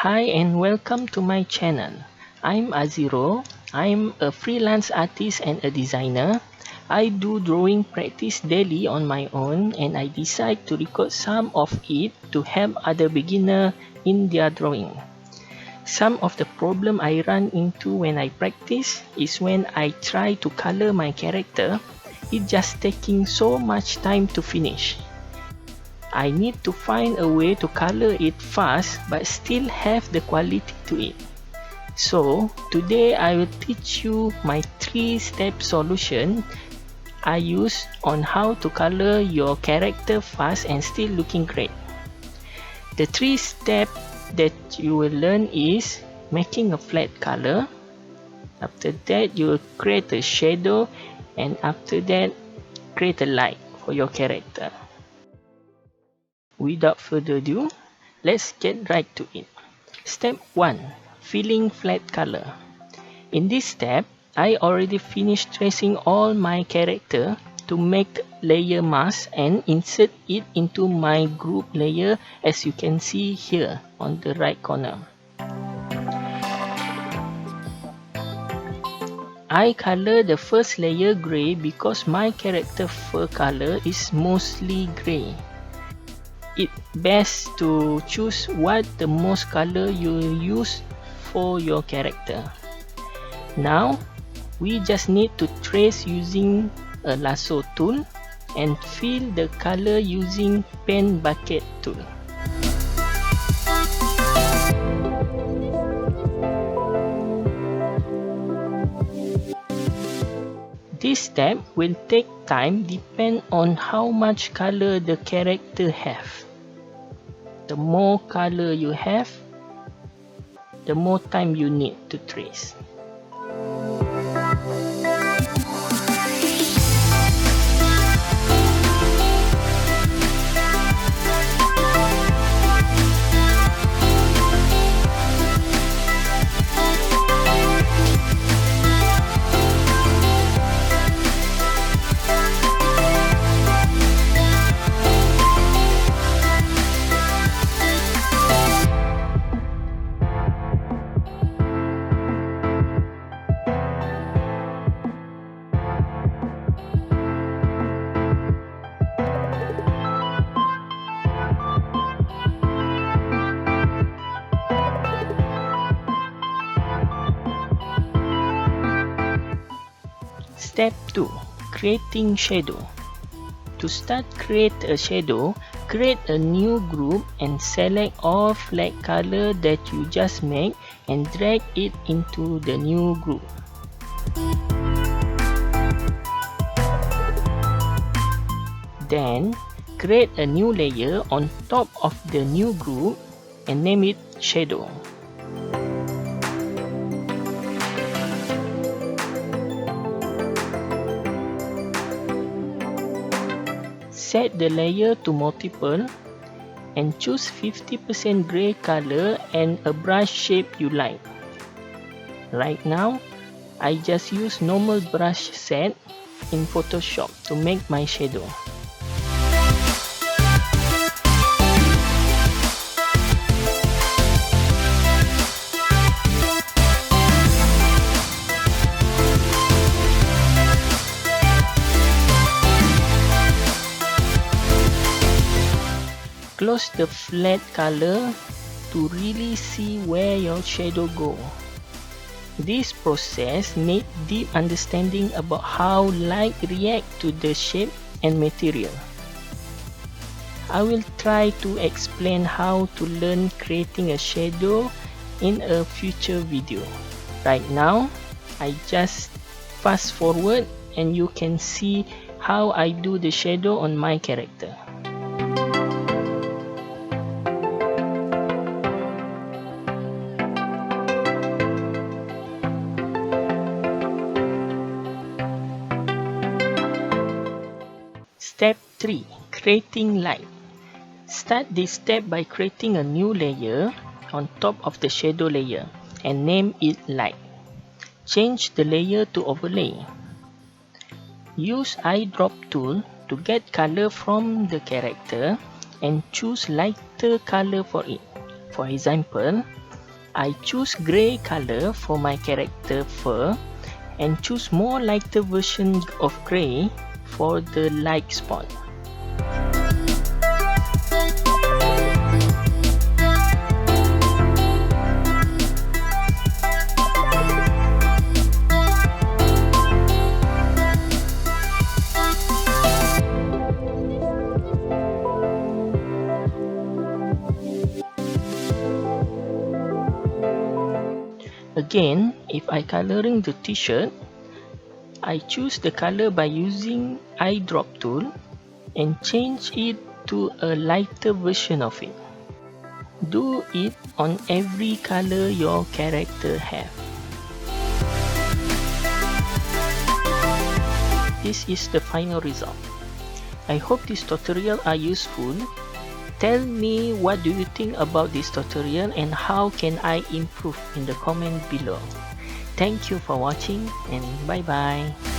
Hi and welcome to my channel. I'm Aziro. I'm a freelance artist and a designer. I do drawing practice daily on my own and I decide to record some of it to help other beginners in their drawing. Some of the problem I run into when I practice is when I try to color my character, it's just taking so much time to finish. I need to find a way to color it fast but still have the quality to it. So today I will teach you my 3-step solution I use on how to color your character fast and still looking great. The 3 steps that you will learn is making a flat color. After that you will create a shadow, and after that create a light for your character. Without further ado, let's get right to it. Step 1. Filling flat color. In this step, I already finished tracing all my character to make layer mask and insert it into my group layer, as you can see here on the right corner. I color the first layer grey because my character fur color is mostly grey. It's best to choose what the most color you use for your character. Now, we just need to trace using a lasso tool and fill the color using pen bucket tool. This step will take time depend on how much color the character have. The more color you have, the more time you need to trace. Step 2. Creating shadow. To start create a shadow, create a new group and select all flat color that you just made and drag it into the new group. Then, create a new layer on top of the new group and name it shadow. Set the layer to multiple and choose 50% grey color and a brush shape you like. Right now, I just use normal brush set in Photoshop to make my shadow. Close the flat color to really see where your shadow go. This process needs deep understanding about how light react to the shape and material. I will try to explain how to learn creating a shadow in a future video. Right now, I just fast forward and you can see how I do the shadow on my character. Step 3. Creating light. Start this step by creating a new layer on top of the shadow layer and name it light. Change the layer to overlay. Use eyedrop tool to get color from the character and choose lighter color for it. For example, I choose grey color for my character fur and choose more lighter version of grey for the light spot. Again, if I coloring the t-shirt, I choose the color by using eyedrop tool and change it to a lighter version of it. Do it on every color your character have. This is the final result. I hope this tutorial are useful. Tell me what do you think about this tutorial and how can I improve in the comment below. Thank you for watching and bye bye.